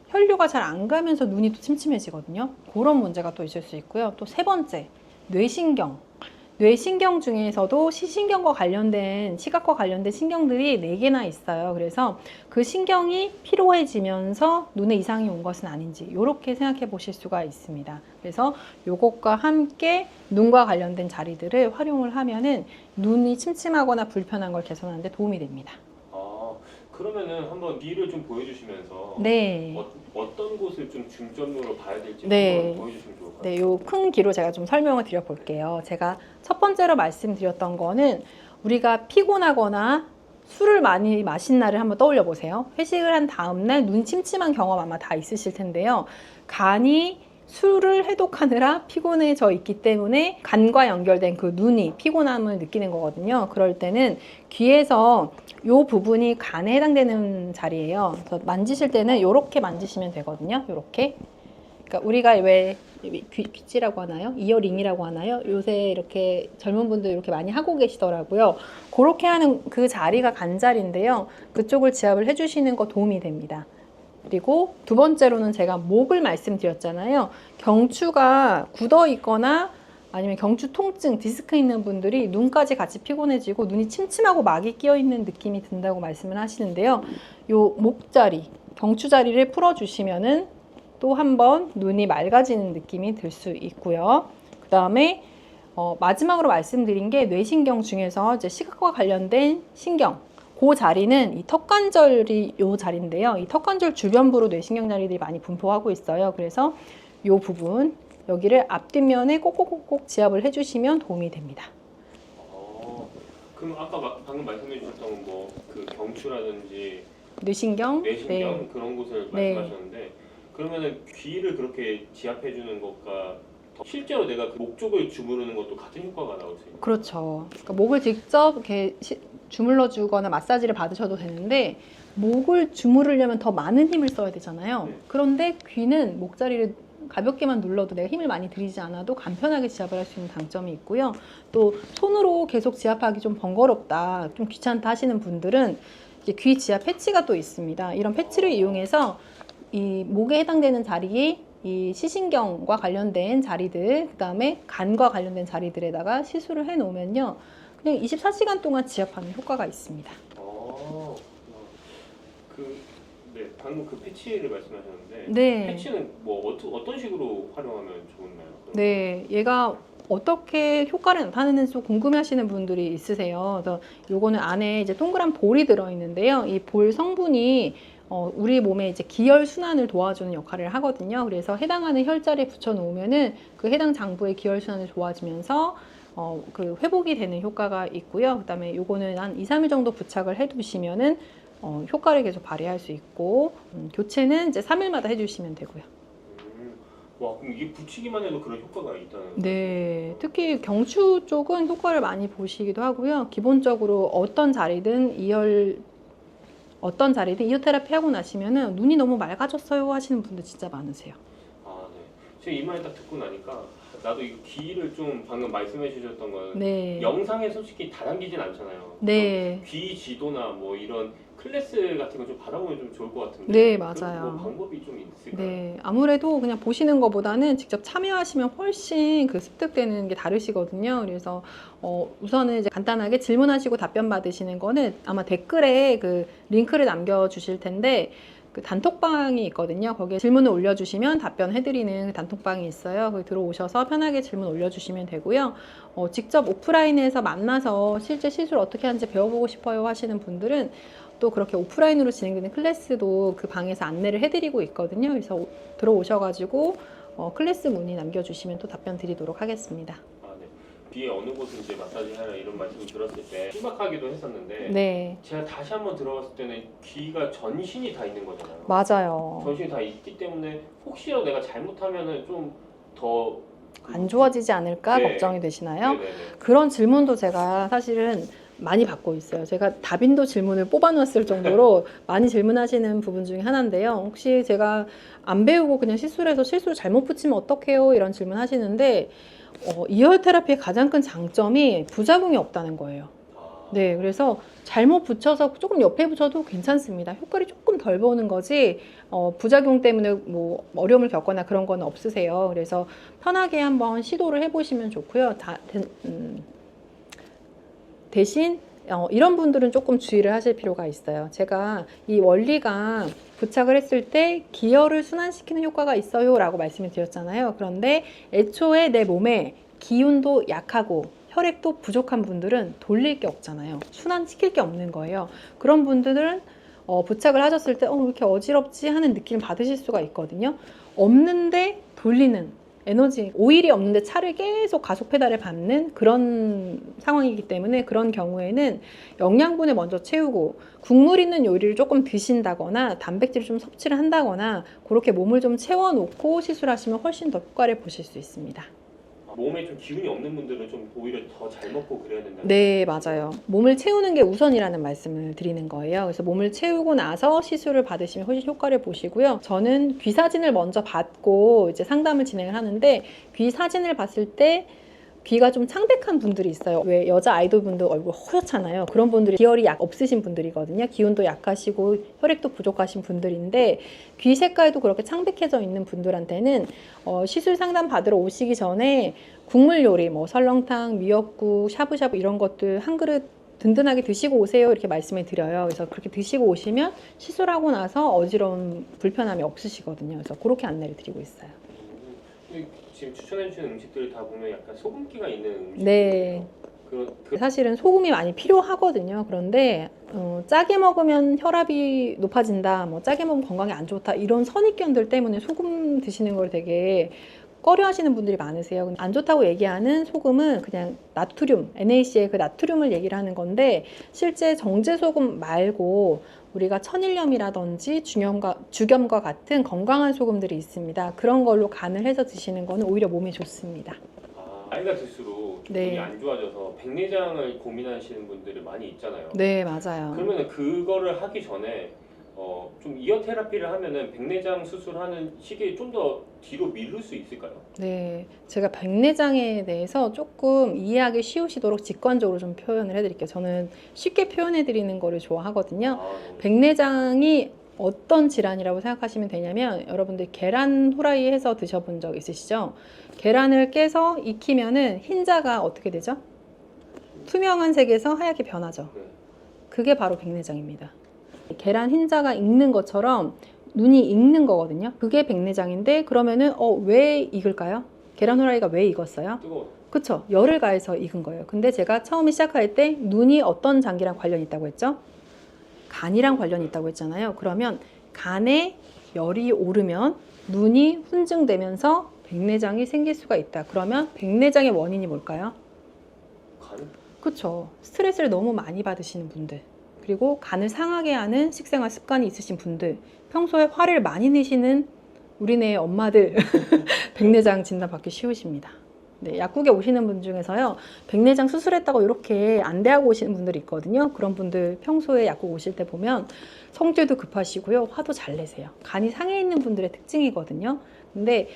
혈류가 잘 안 가면서 눈이 또 침침해지거든요. 그런 문제가 또 있을 수 있고요. 또 세 번째, 뇌신경. 뇌신경 중에서도 시신경과 관련된, 시각과 관련된 신경들이 4개나 있어요. 그래서 그 신경이 피로해지면서 눈에 이상이 온 것은 아닌지 이렇게 생각해 보실 수가 있습니다. 그래서 이것과 함께 눈과 관련된 자리들을 활용을 하면은 눈이 침침하거나 불편한 걸 개선하는 데 도움이 됩니다. 그러면은 한번 귀를 좀 보여주시면서 네. 어떤 곳을 좀 중점으로 봐야 될지 네. 한번 보여주시면 좋을 것 같아요. 네, 요 큰 귀로 제가 좀 설명을 드려볼게요. 제가 첫 번째로 말씀드렸던 거는 우리가 피곤하거나 술을 많이 마신 날을 한번 떠올려 보세요. 회식을 한 다음 날 눈 침침한 경험 아마 다 있으실 텐데요. 간이 술을 해독하느라 피곤해져 있기 때문에 간과 연결된 그 눈이 피곤함을 느끼는 거거든요. 그럴 때는 귀에서 이 부분이 간에 해당되는 자리예요. 그래서 만지실 때는 이렇게 만지시면 되거든요. 이렇게. 그러니까 우리가 왜 귀찌라고 하나요? 이어링이라고 하나요? 요새 이렇게 젊은 분들 이렇게 많이 하고 계시더라고요. 그렇게 하는 그 자리가 간자리인데요. 그쪽을 지압을 해주시는 거 도움이 됩니다. 그리고 두 번째로는 제가 목을 말씀드렸잖아요. 경추가 굳어 있거나 아니면 경추 통증, 디스크 있는 분들이 눈까지 같이 피곤해지고 눈이 침침하고 막이 끼어 있는 느낌이 든다고 말씀을 하시는데요. 요 목자리, 경추 자리를 풀어주시면은 또 한 번 눈이 맑아지는 느낌이 들 수 있고요. 그 다음에 마지막으로 말씀드린 게 뇌신경 중에서 이제 시각과 관련된 신경, 그 자리는 이 턱관절이 요 자리인데요. 이 턱관절 주변부로 뇌신경 자리들이 많이 분포하고 있어요. 그래서 요 부분, 여기를 앞뒷면에 꼭꼭꼭꼭 지압을 해주시면 도움이 됩니다. 그럼 아까 방금 말씀해 주셨던 뭐 그 경추라든지 뇌신경, 뇌신경 네. 그런 곳을 네. 말씀하셨는데 그러면은 귀를 그렇게 지압해 주는 것과 실제로 내가 그 목 쪽을 주무르는 것도 같은 효과가 나올 수 있나요? 그렇죠. 그러니까 목을 직접 이렇게 주물러 주거나 마사지를 받으셔도 되는데 목을 주무르려면 더 많은 힘을 써야 되잖아요. 네. 그런데 귀는 목자리를 가볍게만 눌러도 내가 힘을 많이 들이지 않아도 간편하게 지압을 할 수 있는 장점이 있고요. 또 손으로 계속 지압하기 좀 번거롭다, 좀 귀찮다 하시는 분들은 이제 귀 지압 패치가 또 있습니다. 이런 패치를 이용해서 이 목에 해당되는 자리에 이 시신경과 관련된 자리들, 그 다음에 간과 관련된 자리들에다가 시술을 해 놓으면요, 그냥 24시간 동안 지압하는 효과가 있습니다. 네, 방금 그 패치를 말씀하셨는데 네. 패치는 뭐 어떤 식으로 활용하면 좋나요? 네, 얘가 어떻게 효과를 나타내는지 좀 궁금해하시는 분들이 있으세요. 그래서 요거는 안에 이제 동그란 볼이 들어있는데요. 이 볼 성분이 우리 몸의 이제 기혈 순환을 도와주는 역할을 하거든요. 그래서 해당하는 혈자리에 붙여 놓으면은 그 해당 장부의 기혈 순환이 좋아지면서 그 회복이 되는 효과가 있고요. 그다음에 요거는 한 2, 3일 정도 부착을 해 두시면은 효과를 계속 발휘할 수 있고, 교체는 이제 3일마다 해주시면 되고요. 와, 그럼 이게 붙이기만 해도 그런 효과가 있다는 네, 특히 경추 쪽은 효과를 많이 보시기도 하고요. 기본적으로 어떤 자리든 이어테라피 하고 나시면은 눈이 너무 맑아졌어요 하시는 분들 진짜 많으세요. 네. 제가 이 말 딱 듣고 나니까 나도 이거 귀를 좀 방금 말씀해 주셨던 건 네. 영상에 솔직히 다 담기진 않잖아요. 네. 귀 지도나 뭐 이런 클래스 같은 거 좀 받아보면 좀 좋을 것 같은데. 네, 맞아요. 뭐 방법이 좀 있을까요? 네, 아무래도 그냥 보시는 것보다는 직접 참여하시면 훨씬 그 습득되는 게 다르시거든요. 그래서 우선은 이제 간단하게 질문하시고 답변 받으시는 거는 아마 댓글에 그 링크를 남겨주실 텐데, 그 단톡방이 있거든요. 거기에 질문을 올려주시면 답변해드리는 그 단톡방이 있어요. 거기 들어오셔서 편하게 질문 올려주시면 되고요. 직접 오프라인에서 만나서 실제 시술 어떻게 하는지 배워보고 싶어요 하시는 분들은 또 그렇게 오프라인으로 진행되는 클래스도 그 방에서 안내를 해드리고 있거든요. 그래서 들어오셔가지고 클래스 문의 남겨주시면 또 답변 드리도록 하겠습니다. 네. 귀에 어느 곳은 이제 마사지 하라 이런 말씀을 들었을 때 심각하기도 했었는데 네, 제가 다시 한번 들어봤을 때는 귀가 전신이 다 있는 거잖아요. 맞아요. 전신이 다 있기 때문에 혹시라도 내가 잘못하면은 좀 더 안 좋아지지 않을까 네. 걱정이 되시나요? 네네네. 그런 질문도 제가 사실은 많이 받고 있어요. 제가 다빈도 질문을 뽑아놓았을 정도로 많이 질문하시는 부분 중에 하나인데요. 혹시 제가 안 배우고 그냥 시술해서 실수를 잘못 붙이면 어떡해요? 이런 질문 하시는데 이어 테라피의 가장 큰 장점이 부작용이 없다는 거예요. 아, 네, 그래서 잘못 붙여서 조금 옆에 붙여도 괜찮습니다. 효과를 조금 덜 보는 거지, 부작용 때문에 뭐 어려움을 겪거나 그런 건 없으세요. 그래서 편하게 한번 시도를 해보시면 좋고요. 대신 이런 분들은 조금 주의를 하실 필요가 있어요. 제가 이 원리가 부착을 했을 때 기혈을 순환시키는 효과가 있어요 라고 말씀을 드렸잖아요. 그런데 애초에 내 몸에 기운도 약하고 혈액도 부족한 분들은 돌릴 게 없잖아요. 순환시킬 게 없는 거예요. 그런 분들은 부착을 하셨을 때 왜 이렇게 어지럽지 하는 느낌을 받으실 수가 있거든요. 없는데 돌리는 에너지, 오일이 없는데 차를 계속 가속 페달을 밟는 그런 상황이기 때문에 그런 경우에는 영양분을 먼저 채우고 국물 있는 요리를 조금 드신다거나 단백질을 좀 섭취를 한다거나 그렇게 몸을 좀 채워놓고 시술하시면 훨씬 더 효과를 보실 수 있습니다. 몸에 좀 기운이 없는 분들은 좀 오히려 더 잘 먹고 그래야 된다. 네, 맞아요. 몸을 채우는 게 우선이라는 말씀을 드리는 거예요. 그래서 몸을 채우고 나서 시술을 받으시면 훨씬 효과를 보시고요. 저는 귀 사진을 먼저 받고 이제 상담을 진행을 하는데 귀 사진을 봤을 때 귀가 좀 창백한 분들이 있어요. 왜 여자 아이돌 분들 얼굴 허옇잖아요. 그런 분들이 기혈이 없으신 분들이거든요. 기운도 약하시고 혈액도 부족하신 분들인데 귀 색깔도 그렇게 창백해져 있는 분들한테는 시술 상담 받으러 오시기 전에 국물 요리, 뭐 설렁탕, 미역국, 샤브샤브 이런 것들 한 그릇 든든하게 드시고 오세요 이렇게 말씀을 드려요. 그래서 그렇게 드시고 오시면 시술하고 나서 어지러운 불편함이 없으시거든요. 그래서 그렇게 안내를 드리고 있어요. 지금 추천해 주시는 음식들 다 보면 약간 소금기가 있는 음식들. 네. 사실은 소금이 많이 필요하거든요. 그런데 짜게 먹으면 혈압이 높아진다, 뭐 짜게 먹으면 건강에 안 좋다 이런 선입견들 때문에 소금 드시는 걸 되게 꺼려하시는 분들이 많으세요. 안 좋다고 얘기하는 소금은 그냥 나트륨, NaCl 그 나트륨을 얘기를 하는 건데 실제 정제 소금 말고 우리가 천일염이라든지 주겸과 같은 건강한 소금들이 있습니다. 그런 걸로 간을 해서 드시는 거는 오히려 몸에 좋습니다. 나이가 들수록 네. 기분이 안 좋아져서 백내장을 고민하시는 분들이 많이 있잖아요. 네, 맞아요. 그러면 그거를 하기 전에 좀 이어 테라피를 하면은 백내장 수술하는 시기에 좀 더 뒤로 미룰 수 있을까요? 네, 제가 백내장에 대해서 조금 이해하기 쉬우시도록 직관적으로 좀 표현을 해드릴게요. 저는 쉽게 표현해드리는 거를 좋아하거든요. 백내장이 어떤 질환이라고 생각하시면 되냐면 여러분들 계란 후라이 해서 드셔본 적 있으시죠? 계란을 깨서 익히면은 흰자가 어떻게 되죠? 투명한 색에서 하얗게 변하죠. 네. 그게 바로 백내장입니다. 계란 흰자가 익는 것처럼 눈이 익는 거거든요. 그게 백내장인데 그러면은 왜 익을까요? 계란 후라이가 왜 익었어요? 뜨거워. 그쵸? 열을 가해서 익은 거예요. 근데 제가 처음에 시작할 때 눈이 어떤 장기랑 관련이 있다고 했죠? 간이랑 관련이 있다고 했잖아요. 그러면 간에 열이 오르면 눈이 훈증되면서 백내장이 생길 수가 있다. 그러면 백내장의 원인이 뭘까요? 간? 그쵸? 스트레스를 너무 많이 받으시는 분들, 그리고 간을 상하게 하는 식생활 습관이 있으신 분들, 평소에 화를 많이 내시는 우리네 엄마들 백내장 진단 받기 쉬우십니다. 네, 약국에 오시는 분 중에서요, 백내장 수술했다고 이렇게 안대하고 오시는 분들이 있거든요. 그런 분들 평소에 약국 오실 때 보면 성질도 급하시고요, 화도 잘 내세요. 간이 상해 있는 분들의 특징이거든요. 근데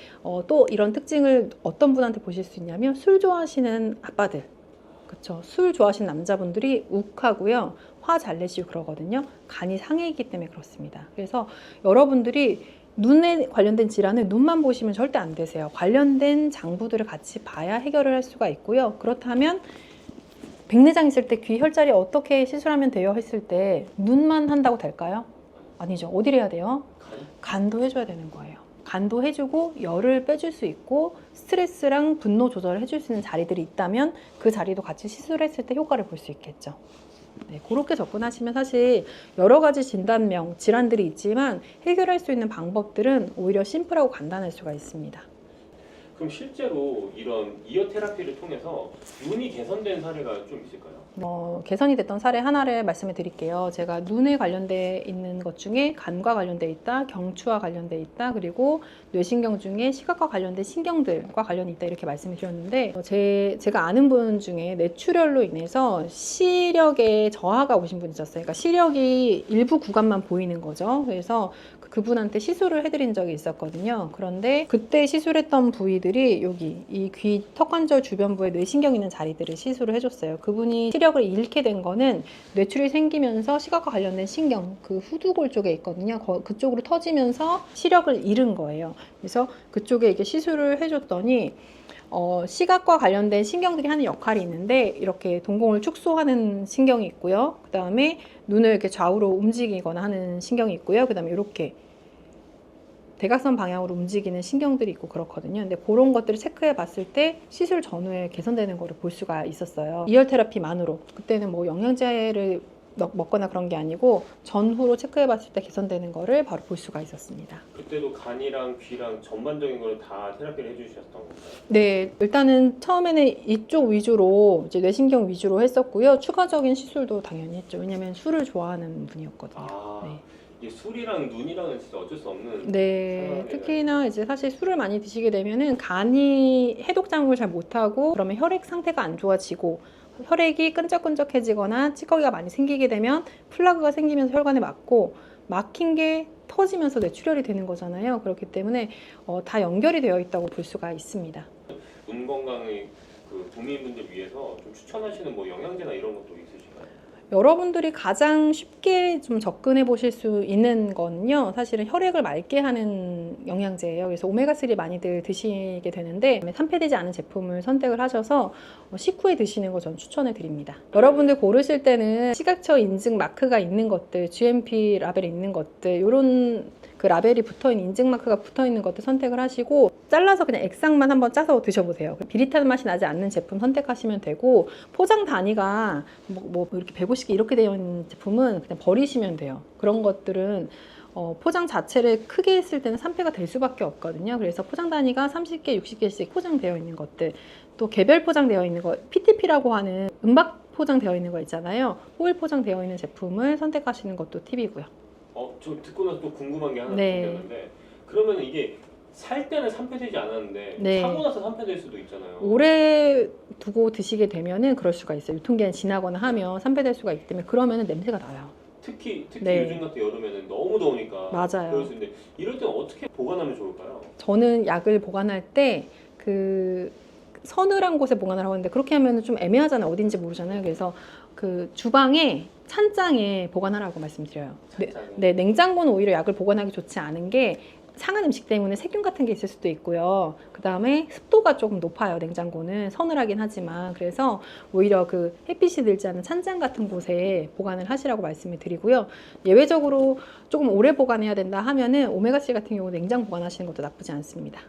또 이런 특징을 어떤 분한테 보실 수 있냐면 술 좋아하시는 아빠들, 그쵸? 술 좋아하시는 남자분들이 욱하고요, 화 잘 내시고 그러거든요. 간이 상해 있기 때문에 그렇습니다. 그래서 여러분들이 눈에 관련된 질환을 눈만 보시면 절대 안 되세요. 관련된 장부들을 같이 봐야 해결을 할 수가 있고요. 그렇다면 백내장 있을 때 귀 혈자리 어떻게 시술하면 돼요 했을 때 눈만 한다고 될까요? 아니죠. 어디를 해야 돼요? 간도 해줘야 되는 거예요. 간도 해주고 열을 빼줄 수 있고 스트레스랑 분노 조절을 해줄 수 있는 자리들이 있다면 그 자리도 같이 시술했을 때 효과를 볼 수 있겠죠. 네, 그렇게 접근하시면 사실 여러 가지 진단명, 질환들이 있지만 해결할 수 있는 방법들은 오히려 심플하고 간단할 수가 있습니다. 그럼 실제로 이런 이어 테라피를 통해서 눈이 개선된 사례가 좀 있을까요? 개선이 됐던 사례 하나를 말씀해 드릴게요. 제가 눈에 관련돼 있는 것 중에 간과 관련돼 있다, 경추와 관련돼 있다, 그리고 뇌신경 중에 시각과 관련된 신경들과 관련이 있다 이렇게 말씀을 드렸는데 제가 아는 분 중에 뇌출혈로 인해서 시력에 저하가 오신 분이 있었어요. 그러니까 시력이 일부 구간만 보이는 거죠. 그래서 그분한테 시술을 해드린 적이 있었거든요. 그런데 그때 시술했던 부위들이 여기 이 귀 턱관절 주변부에 뇌신경 있는 자리들을 시술을 해줬어요. 그분이 시력을 잃게 된 거는 뇌출이 생기면서 시각과 관련된 신경, 그 후두골 쪽에 있거든요. 그쪽으로 터지면서 시력을 잃은 거예요. 그래서 그쪽에 이렇게 시술을 해줬더니 시각과 관련된 신경들이 하는 역할이 있는데 이렇게 동공을 축소하는 신경이 있고요. 그 다음에 눈을 이렇게 좌우로 움직이거나 하는 신경이 있고요. 그 다음에 이렇게 대각선 방향으로 움직이는 신경들이 있고 그렇거든요. 근데 그런 것들을 체크해 봤을 때 시술 전후에 개선되는 거를 볼 수가 있었어요. 이열 테라피만으로. 그때는 뭐 영양제를 먹거나 그런 게 아니고 전후로 체크해 봤을 때 개선되는 거를 바로 볼 수가 있었습니다. 그때도 간이랑 귀랑 전반적인 걸 다 테라피를 해주셨던 건가요? 네, 일단은 처음에는 이쪽 위주로 이제 뇌신경 위주로 했었고요. 추가적인 시술도 당연히 했죠. 왜냐면 술을 좋아하는 분이었거든요. 네. 이게 술이랑 눈이랑은 진짜 어쩔 수 없는. 네, 상황이네요. 특히나 이제 사실 술을 많이 드시게 되면은 간이 해독 작용을 잘 못하고 그러면 혈액 상태가 안 좋아지고 혈액이 끈적끈적해지거나 찌꺼기가 많이 생기게 되면 플라그가 생기면서 혈관에 막힌 게 터지면서 뇌출혈이 되는 거잖아요. 그렇기 때문에 다 연결이 되어 있다고 볼 수가 있습니다. 눈 건강의 그 도민분들 위해서 좀 추천하시는 뭐 영양제나 이런 것도 있으신가요? 여러분들이 가장 쉽게 좀 접근해 보실 수 있는 거는요, 사실은 혈액을 맑게 하는 영양제예요. 그래서 오메가3 많이들 드시게 되는데 산패되지 않은 제품을 선택을 하셔서 식후에 드시는 거 전 추천해 드립니다. 여러분들 고르실 때는 시각처 인증 마크가 있는 것들, GMP 라벨이 있는 것들, 이런 그 라벨이 붙어있는 인증 마크가 붙어있는 것들 선택을 하시고 잘라서 그냥 액상만 한번 짜서 드셔보세요. 비릿한 맛이 나지 않는 제품 선택하시면 되고, 포장 단위가 뭐 이렇게 150개 이렇게 되어 있는 제품은 그냥 버리시면 돼요. 그런 것들은 포장 자체를 크게 했을 때는 산패가 될 수밖에 없거든요. 그래서 포장 단위가 30개, 60개씩 포장되어 있는 것들, 또 개별 포장되어 있는 거, PTP라고 하는 은박 포장되어 있는 거 있잖아요. 호일 포장되어 있는 제품을 선택하시는 것도 팁이고요. 저 듣고 나서 또 궁금한 게 하나 네. 생겼는데, 그러면 이게 살 때는 산패되지 않았는데 네. 사고 나서 산패될 수도 있잖아요. 오래 두고 드시게 되면은 그럴 수가 있어요. 유통기한이 지나거나 하면 산패될 수가 있기 때문에, 그러면은 냄새가 나요. 특히 네. 요즘 같은 여름에는 너무 더우니까 맞아요. 그럴 수 있는데, 이럴 때는 어떻게 보관하면 좋을까요? 저는 약을 보관할 때 그 서늘한 곳에 보관을 하고 있는데, 그렇게 하면 좀 애매하잖아요. 어딘지 모르잖아요. 그래서 그 주방에 찬장에 보관하라고 말씀드려요. 네, 냉장고는 오히려 약을 보관하기 좋지 않은 게 상한 음식 때문에 세균 같은 게 있을 수도 있고요. 그 다음에 습도가 조금 높아요. 냉장고는 서늘하긴 하지만. 그래서 오히려 그 햇빛이 들지 않은 찬장 같은 곳에 보관을 하시라고 말씀을 드리고요. 예외적으로 조금 오래 보관해야 된다 하면은 오메가3 같은 경우 냉장 보관하시는 것도 나쁘지 않습니다.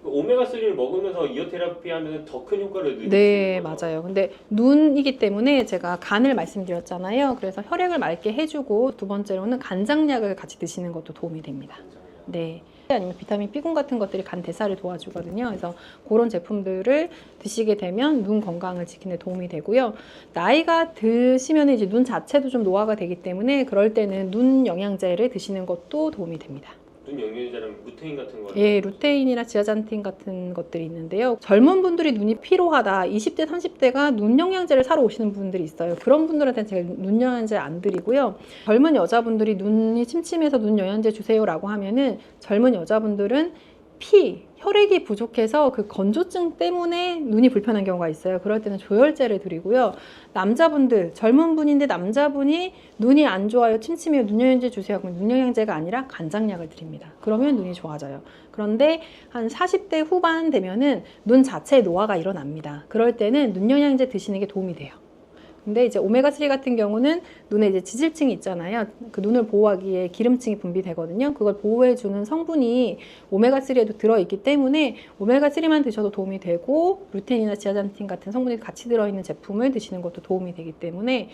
오메가3를 먹으면서 이어 테라피 하면 더 큰 효과를 느낄 수 네, 있는 거죠? 맞아요. 근데 눈이기 때문에 제가 간을 말씀드렸잖아요. 그래서 혈액을 맑게 해주고, 두 번째로는 간장약을 같이 드시는 것도 도움이 됩니다. 네. 아니면 비타민 B군 같은 것들이 간 대사를 도와주거든요. 그래서 그런 제품들을 드시게 되면 눈 건강을 지키는 데 도움이 되고요. 나이가 드시면 이제 눈 자체도 좀 노화가 되기 때문에 그럴 때는 눈 영양제를 드시는 것도 도움이 됩니다. 눈 영양제라면 루테인 같은 거? 예, 루테인이나 지아잔틴 같은 것들이 있는데요. 젊은 분들이 눈이 피로하다, 20대, 30대가 눈 영양제를 사러 오시는 분들이 있어요. 그런 분들한테는 제가 눈 영양제 안 드리고요. 젊은 여자분들이 눈이 침침해서 눈 영양제 주세요라고 하면은, 젊은 여자분들은 혈액이 부족해서 그 건조증 때문에 눈이 불편한 경우가 있어요. 그럴 때는 조혈제를 드리고요. 남자분들, 젊은 분인데 남자분이 눈이 안 좋아요, 침침해요, 눈 영양제 주세요. 그럼 눈 영양제가 아니라 간장약을 드립니다. 그러면 눈이 좋아져요. 그런데 한 40대 후반 되면은 눈 자체에 노화가 일어납니다. 그럴 때는 눈 영양제 드시는 게 도움이 돼요. 근데 이제 오메가3 같은 경우는 눈에 이제 지질층이 있잖아요. 그 눈을 보호하기 위해 기름층이 분비되거든요. 그걸 보호해주는 성분이 오메가3에도 들어있기 때문에 오메가3만 드셔도 도움이 되고, 루테인이나 지아잔틴 같은 성분이 같이 들어있는 제품을 드시는 것도 도움이 되기 때문에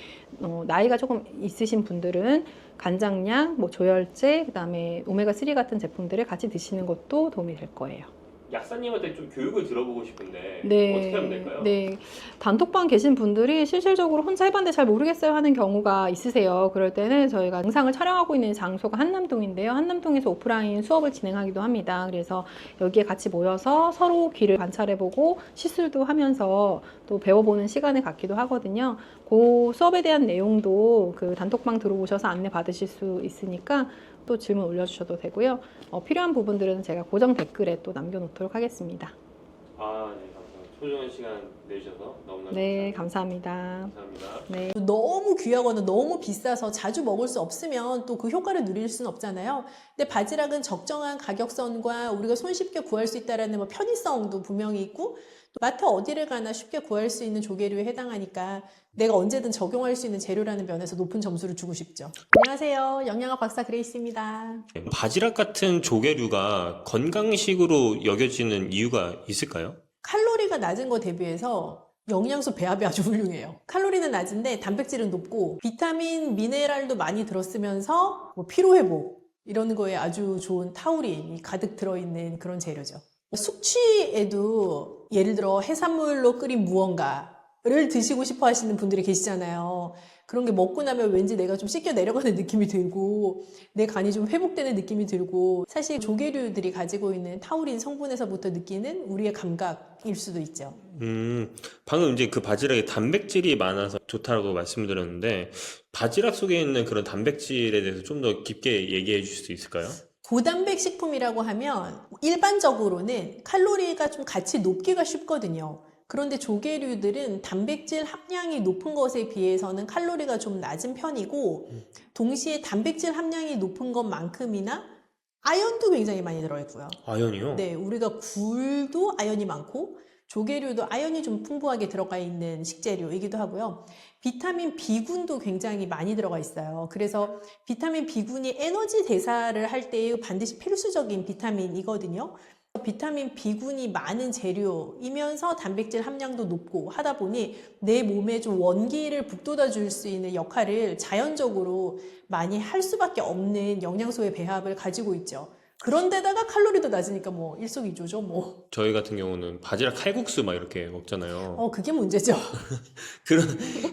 나이가 조금 있으신 분들은 간장약, 뭐 조혈제, 그다음에 오메가3 같은 제품들을 같이 드시는 것도 도움이 될 거예요. 약사님한테 좀 교육을 들어보고 싶은데 네. 어떻게 하면 될까요? 네. 단톡방 계신 분들이 실질적으로 혼자 해봤는데 잘 모르겠어요 하는 경우가 있으세요. 그럴 때는 저희가 영상을 촬영하고 있는 장소가 한남동인데요. 한남동에서 오프라인 수업을 진행하기도 합니다. 그래서 여기에 같이 모여서 서로 귀를 관찰해보고 시술도 하면서 또 배워보는 시간을 갖기도 하거든요. 그 수업에 대한 내용도 그 단톡방 들어오셔서 안내 받으실 수 있으니까 또 질문 올려주셔도 되고요. 필요한 부분들은 제가 고정 댓글에 또 남겨놓도록 하겠습니다. 아, 네, 감사합니다. 소중한 시간 내주셔서 너무나 네, 감사합니다. 감사합니다. 네. 너무 귀하거나 너무 비싸서 자주 먹을 수 없으면 또 그 효과를 누릴 수는 없잖아요. 근데 바지락은 적정한 가격선과 우리가 손쉽게 구할 수 있다라는 뭐 편의성도 분명히 있고 또 마트 어디를 가나 쉽게 구할 수 있는 조개류에 해당하니까 내가 언제든 적용할 수 있는 재료라는 면에서 높은 점수를 주고 싶죠. 안녕하세요. 영양학 박사 그레이스입니다. 바지락 같은 조개류가 건강식으로 여겨지는 이유가 있을까요? 칼로리가 낮은 거 대비해서 영양소 배합이 아주 훌륭해요. 칼로리는 낮은데 단백질은 높고 비타민, 미네랄도 많이 들었으면서 뭐 피로회복 이런 거에 아주 좋은 타우린이 가득 들어있는 그런 재료죠. 숙취에도 예를 들어 해산물로 끓인 무언가를 드시고 싶어 하시는 분들이 계시잖아요. 그런 게 먹고 나면 왠지 내가 좀 씻겨 내려가는 느낌이 들고 내 간이 좀 회복되는 느낌이 들고 사실 조개류들이 가지고 있는 타우린 성분에서부터 느끼는 우리의 감각일 수도 있죠. 방금 이제 그 바지락에 단백질이 많아서 좋다고 말씀드렸는데 바지락 속에 있는 그런 단백질에 대해서 좀 더 깊게 얘기해 주실 수 있을까요? 고단백 식품이라고 하면 일반적으로는 칼로리가 좀 같이 높기가 쉽거든요. 그런데 조개류들은 단백질 함량이 높은 것에 비해서는 칼로리가 좀 낮은 편이고 동시에 단백질 함량이 높은 것만큼이나 아연도 굉장히 많이 들어있고요. 아연이요? 네, 우리가 굴도 아연이 많고 조개류도 아연이 좀 풍부하게 들어가 있는 식재료이기도 하고요. 비타민 B군도 굉장히 많이 들어가 있어요. 그래서 비타민 B군이 에너지 대사를 할 때 반드시 필수적인 비타민이거든요. 비타민 B군이 많은 재료이면서 단백질 함량도 높고 하다 보니 내 몸에 좀 원기를 북돋아 줄 수 있는 역할을 자연적으로 많이 할 수밖에 없는 영양소의 배합을 가지고 있죠. 그런데다가 칼로리도 낮으니까 뭐 일석이조죠 뭐. 저희 같은 경우는 바지락 칼국수 막 이렇게 먹잖아요. 그게 문제죠. 그런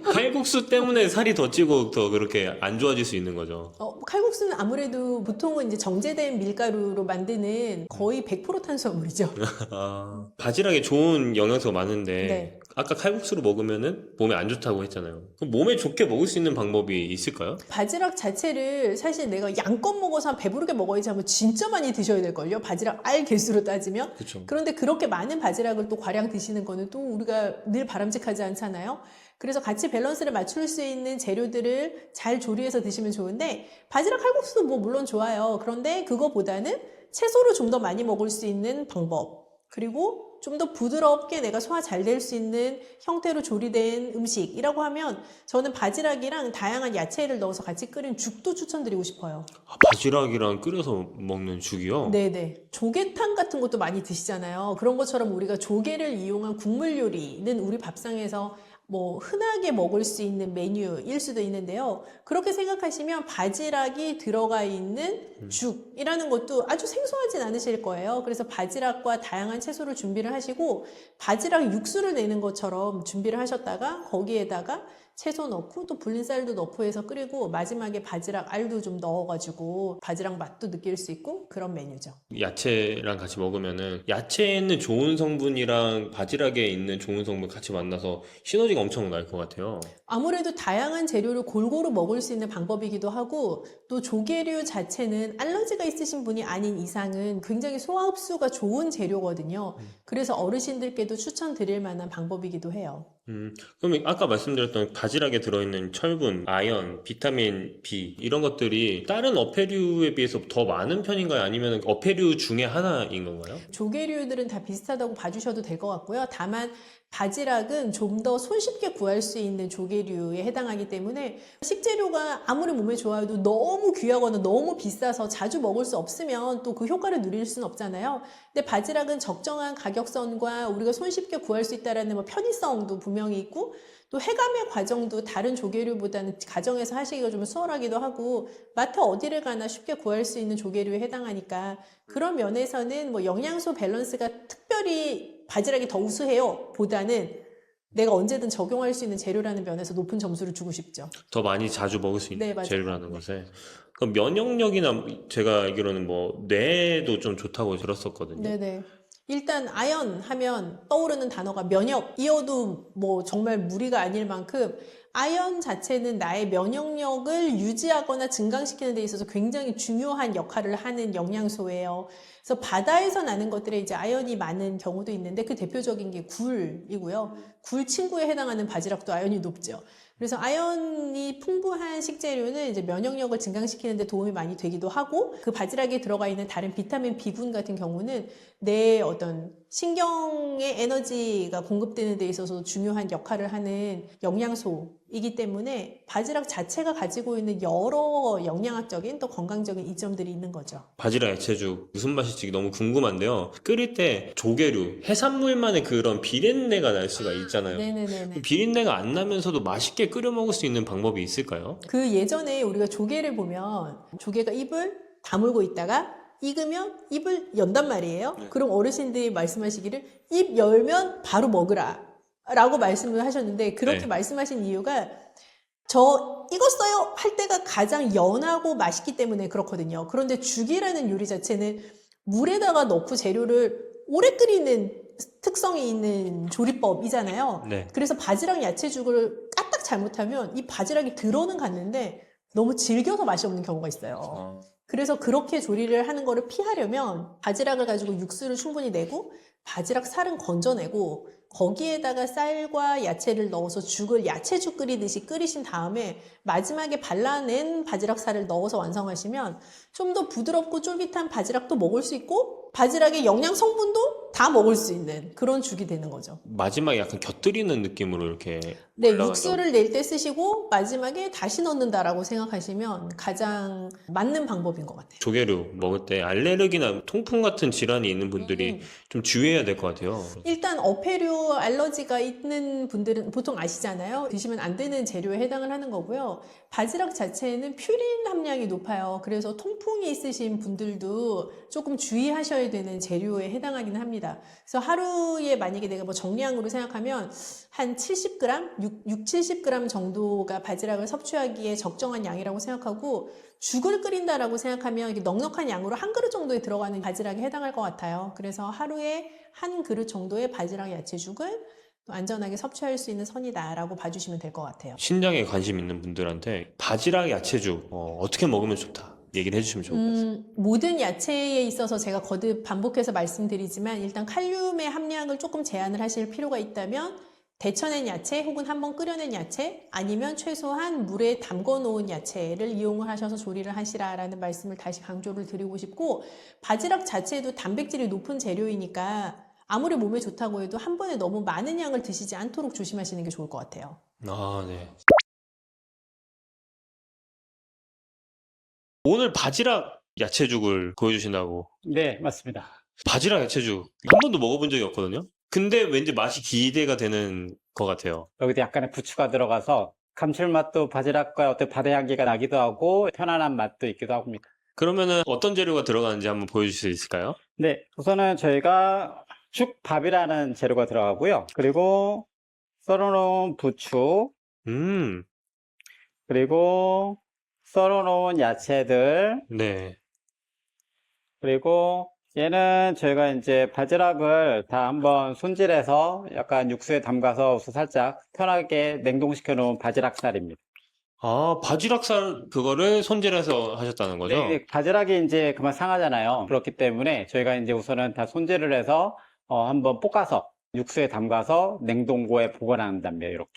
칼국수 때문에 살이 더 찌고 더 그렇게 안 좋아질 수 있는 거죠. 칼국수는 아무래도 보통은 이제 정제된 밀가루로 만드는 거의 100% 탄수화물이죠. 아, 바지락에 좋은 영양소가 많은데 네. 아까 칼국수로 먹으면은 몸에 안 좋다고 했잖아요. 그럼 몸에 좋게 먹을 수 있는 방법이 있을까요? 바지락 자체를 사실 내가 양껏 먹어서 배부르게 먹어야지 하면 진짜 많이 드셔야 될걸요. 바지락 알 개수로 따지면. 그렇죠. 그런데 그렇게 많은 바지락을 또 과량 드시는 거는 또 우리가 늘 바람직하지 않잖아요. 그래서 같이 밸런스를 맞출 수 있는 재료들을 잘 조리해서 드시면 좋은데 바지락 칼국수도 뭐 물론 좋아요. 그런데 그거보다는 채소로 좀 더 많이 먹을 수 있는 방법 그리고 좀 더 부드럽게 내가 소화 잘 될 수 있는 형태로 조리된 음식이라고 하면 저는 바지락이랑 다양한 야채를 넣어서 같이 끓인 죽도 추천드리고 싶어요. 아, 바지락이랑 끓여서 먹는 죽이요? 네네. 조개탕 같은 것도 많이 드시잖아요. 그런 것처럼 우리가 조개를 이용한 국물 요리는 우리 밥상에서 뭐 흔하게 먹을 수 있는 메뉴일 수도 있는데요. 그렇게 생각하시면 바지락이 들어가 있는 죽이라는 것도 아주 생소하진 않으실 거예요. 그래서 바지락과 다양한 채소를 준비를 하시고 바지락 육수를 내는 것처럼 준비를 하셨다가 거기에다가 채소 넣고 또 불린 쌀도 넣고 해서 끓이고 마지막에 바지락 알도 좀 넣어가지고 바지락 맛도 느낄 수 있고 그런 메뉴죠. 야채랑 같이 먹으면은 야채에 있는 좋은 성분이랑 바지락에 있는 좋은 성분 같이 만나서 시너지가 엄청 날 것 같아요. 아무래도 다양한 재료를 골고루 먹을 수 있는 방법이기도 하고 또 조개류 자체는 알러지가 있으신 분이 아닌 이상은 굉장히 소화 흡수가 좋은 재료거든요. 그래서 어르신들께도 추천드릴 만한 방법이기도 해요. 그럼 아까 말씀드렸던 바지락에 들어있는 철분, 아연, 비타민 B 이런 것들이 다른 어패류에 비해서 더 많은 편인가요? 아니면 어패류 중에 하나인 건가요? 조개류들은 다 비슷하다고 봐주셔도 될 것 같고요. 다만 바지락은 좀 더 손쉽게 구할 수 있는 조개류에 해당하기 때문에 식재료가 아무리 몸에 좋아도 너무 귀하거나 너무 비싸서 자주 먹을 수 없으면 또 그 효과를 누릴 수는 없잖아요. 근데 바지락은 적정한 가격선과 우리가 손쉽게 구할 수 있다라는 뭐 편의성도 분명히 있고 또 해감의 과정도 다른 조개류보다는 가정에서 하시기가 좀 수월하기도 하고 마트 어디를 가나 쉽게 구할 수 있는 조개류에 해당하니까 그런 면에서는 뭐 영양소 밸런스가 특별히 바지락이 더 우수해요 보다는 내가 언제든 적용할 수 있는 재료라는 면에서 높은 점수를 주고 싶죠. 더 많이 자주 먹을 수 있는 네, 맞아요. 재료라는 것에. 그럼 면역력이나 제가 알기로는 뭐 뇌도 좀 좋다고 들었었거든요. 네네. 일단 아연 하면 떠오르는 단어가 면역이어도 뭐 정말 무리가 아닐 만큼 아연 자체는 나의 면역력을 유지하거나 증강시키는 데 있어서 굉장히 중요한 역할을 하는 영양소예요. 그래서 바다에서 나는 것들에 이제 아연이 많은 경우도 있는데 그 대표적인 게 굴이고요. 굴 친구에 해당하는 바지락도 아연이 높죠. 그래서 아연이 풍부한 식재료는 이제 면역력을 증강시키는 데 도움이 많이 되기도 하고 그 바지락에 들어가 있는 다른 비타민 B군 같은 경우는 내 어떤 신경의 에너지가 공급되는 데 있어서 중요한 역할을 하는 영양소이기 때문에 바지락 자체가 가지고 있는 여러 영양학적인 또 건강적인 이점들이 있는 거죠. 바지락 야채죽 무슨 맛일지 너무 궁금한데요. 끓일 때 조개류, 해산물만의 그런 비린내가 날 수가 있잖아요. 네네네네. 비린내가 안 나면서도 맛있게 끓여 먹을 수 있는 방법이 있을까요? 그 예전에 우리가 조개를 보면 조개가 입을 다물고 있다가 익으면 입을 연단 말이에요. 네. 그럼 어르신들이 말씀하시기를 입 열면 바로 먹으라 라고 말씀을 하셨는데 그렇게 네. 말씀하신 이유가 저 익었어요 할 때가 가장 연하고 맛있기 때문에 그렇거든요. 그런데 죽이라는 요리 자체는 물에다가 넣고 재료를 오래 끓이는 특성이 있는 조리법이잖아요. 네. 그래서 바지락 야채죽을 까딱 잘못하면 이 바지락이 들어는 갔는데 너무 질겨서 맛이 없는 경우가 있어요. 그래서 그렇게 조리를 하는 거를 피하려면 바지락을 가지고 육수를 충분히 내고 바지락 살은 건져내고 거기에다가 쌀과 야채를 넣어서 죽을 야채죽 끓이듯이 끓이신 다음에 마지막에 발라낸 바지락 살을 넣어서 완성하시면 좀 더 부드럽고 쫄깃한 바지락도 먹을 수 있고 바지락의 영양 성분도 다 먹을 수 있는 그런 죽이 되는 거죠. 마지막에 약간 곁들이는 느낌으로 이렇게 네, 올라간다고. 육수를 낼 때 쓰시고 마지막에 다시 넣는다라고 생각하시면 가장 맞는 방법인 것 같아요. 조개류 먹을 때 알레르기나 통풍 같은 질환이 있는 분들이 좀 주의해야 될 것 같아요. 일단 어패류 알러지가 있는 분들은 보통 아시잖아요. 드시면 안 되는 재료에 해당을 하는 거고요. 바지락 자체는 퓨린 함량이 높아요. 그래서 통풍이 있으신 분들도 조금 주의하셔야 되는 재료에 해당하기는 합니다. 그래서 하루에 만약에 내가 뭐 정량으로 생각하면 한 70g, 70g 정도가 바지락을 섭취하기에 적정한 양이라고 생각하고 죽을 끓인다라고 생각하면 이게 넉넉한 양으로 한 그릇 정도에 들어가는 바지락에 해당할 것 같아요. 그래서 하루에 한 그릇 정도의 바지락 야채죽을 또 안전하게 섭취할 수 있는 선이다라고 봐주시면 될 것 같아요. 신장에 관심 있는 분들한테 바지락 야채죽 어떻게 먹으면 좋다 얘기를 해주시면 좋을 것 같아요. 모든 야채에 있어서 제가 거듭 반복해서 말씀드리지만 일단 칼륨의 함량을 조금 제한을 하실 필요가 있다면 데쳐낸 야채 혹은 한번 끓여낸 야채 아니면 최소한 물에 담궈 놓은 야채를 이용을 하셔서 조리를 하시라라는 말씀을 다시 강조를 드리고 싶고 바지락 자체도 단백질이 높은 재료이니까 아무리 몸에 좋다고 해도 한 번에 너무 많은 양을 드시지 않도록 조심하시는 게 좋을 것 같아요. 아, 네. 오늘 바지락 야채죽을 보여주신다고. 네, 맞습니다. 바지락 야채죽 한 번도 먹어본 적이 없거든요. 근데 왠지 맛이 기대가 되는 것 같아요. 여기도 약간의 부추가 들어가서 감칠맛도 바지락과 어떤 바다 향기가 나기도 하고 편안한 맛도 있기도 합니다. 그러면은 어떤 재료가 들어가는지 한번 보여줄 수 있을까요? 네, 우선은 저희가 죽밥이라는 재료가 들어가고요. 그리고 썰어놓은 부추, 그리고 썰어놓은 야채들, 네. 그리고 얘는 저희가 이제 바지락을 다 한번 손질해서 약간 육수에 담가서 살짝 편하게 냉동시켜 놓은 바지락살입니다. 아, 바지락살 그거를 손질해서 하셨다는 거죠? 네, 바지락이 이제 그만 상하잖아요. 그렇기 때문에 저희가 이제 우선은 다 손질을 해서 한번 볶아서 육수에 담가서 냉동고에 보관한답니다. 이렇게.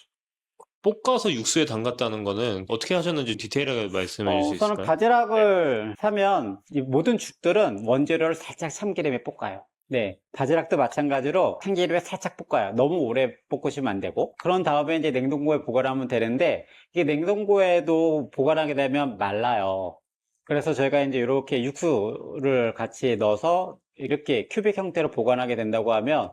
볶아서 육수에 담갔다는 거는 어떻게 하셨는지 디테일하게 말씀해 주실 수 우선은 있을까요? 바지락을 사면 이 모든 죽들은 원재료를 살짝 참기름에 볶아요. 네, 바지락도 마찬가지로 참기름에 살짝 볶아요. 너무 오래 볶으시면 안 되고. 그런 다음에 이제 냉동고에 보관하면 되는데, 이게 냉동고에도 보관하게 되면 말라요. 그래서 저희가 이제 이렇게 육수를 같이 넣어서 이렇게 큐빅 형태로 보관하게 된다고 하면,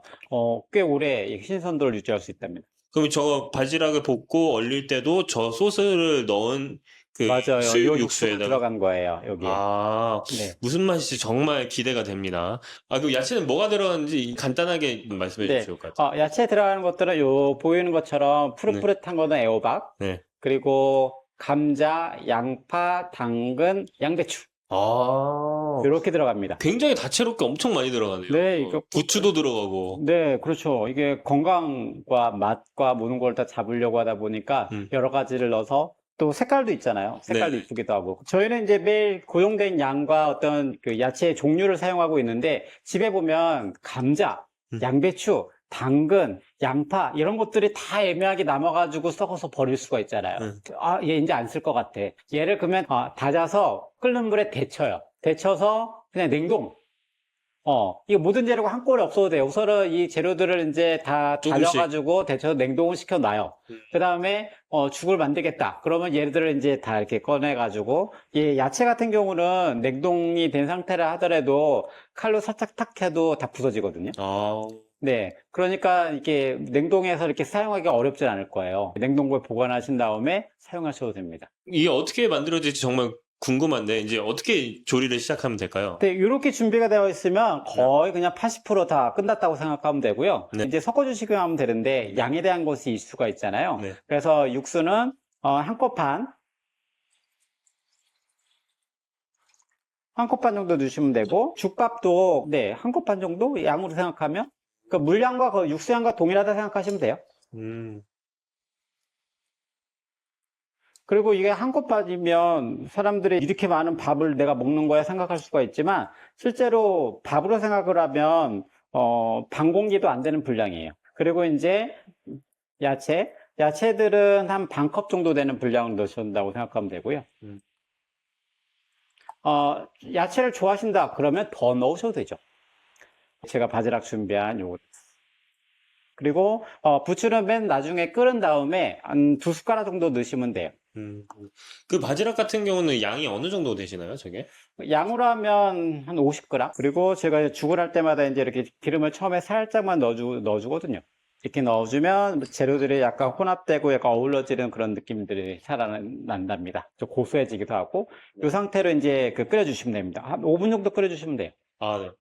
꽤 오래 신선도를 유지할 수 있답니다. 그럼 저 바지락을 볶고 얼릴 때도 저 소스를 넣은 그 맞아요. 수육 요 육수가 육수에다가. 들어간 거예요, 여기에. 아, 네. 무슨 맛일지 정말 기대가 됩니다. 아, 그 야채는 뭐가 들어가는지 간단하게 말씀해 네. 주실 것 같아요. 야채 들어가는 것들은 요 보이는 것처럼 푸릇푸릇한 거는 애호박, 네. 그리고 감자, 양파, 당근, 양배추. 아, 이렇게 들어갑니다. 굉장히 다채롭게 엄청 많이 들어가네요. 네, 이거 부추도 들어가고. 네, 그렇죠. 이게 건강과 맛과 모든 걸 다 잡으려고 하다 보니까 여러 가지를 넣어서 또 색깔도 있잖아요. 색깔도 네. 이쁘기도 하고. 저희는 이제 매일 고정된 양과 어떤 그 야채의 종류를 사용하고 있는데 집에 보면 감자, 양배추, 당근, 양파 이런 것들이 다 애매하게 남아가지고 썩어서 버릴 수가 있잖아요. 아, 얘 이제 안 쓸 것 같아. 얘를 그러면 다져서 끓는 물에 데쳐요. 데쳐서 그냥 냉동. 이거 모든 재료가 한꺼번에 없어도 돼요. 우선은 이 재료들을 이제 다 조금씩. 다져가지고 데쳐서 냉동을 시켜놔요. 그 다음에, 죽을 만들겠다. 그러면 얘들을 이제 다 이렇게 꺼내가지고, 이 야채 같은 경우는 냉동이 된 상태라 하더라도 칼로 살짝 탁 해도 다 부서지거든요. 아, 네. 그러니까 이게 냉동해서 이렇게 사용하기 어렵진 않을 거예요. 냉동고에 보관하신 다음에 사용하셔도 됩니다. 이게 어떻게 만들어질지 정말 궁금한데, 이제 어떻게 조리를 시작하면 될까요? 네, 이렇게 준비가 되어 있으면 거의 그냥 80% 다 끝났다고 생각하면 되고요. 네. 이제 섞어주시기만 하면 되는데 양에 대한 것이 이슈가 있잖아요. 네. 그래서 육수는 한 컵 반 정도 넣으시면 되고 죽밥도 네, 한 컵 반 정도 양으로 생각하면 그 물량과 그 육수량과 동일하다 생각하시면 돼요. 그리고 이게 한 컵 반이면 사람들이 이렇게 많은 밥을 내가 먹는 거야 생각할 수가 있지만 실제로 밥으로 생각을 하면 반 공기도 안 되는 분량이에요. 그리고 이제 야채들은 한 반 컵 정도 되는 분량을 넣으신다고 생각하면 되고요. 야채를 좋아하신다 그러면 더 넣으셔도 되죠. 제가 바지락 준비한 요거. 그리고 부추는 맨 나중에 끓은 다음에 한 2숟가락 정도 넣으시면 돼요. 그 바지락 같은 경우는 양이 어느 정도 되시나요, 저게? 양으로 하면 한 50g. 그리고 제가 죽을 할 때마다 이제 이렇게 기름을 처음에 살짝만 넣어주거든요. 이렇게 넣어주면 재료들이 약간 혼합되고 약간 어우러지는 그런 느낌들이 살아난답니다. 좀 고소해지기도 하고. 이 상태로 이제 끓여주시면 됩니다. 한 5분 정도 끓여주시면 돼요. 아, 네.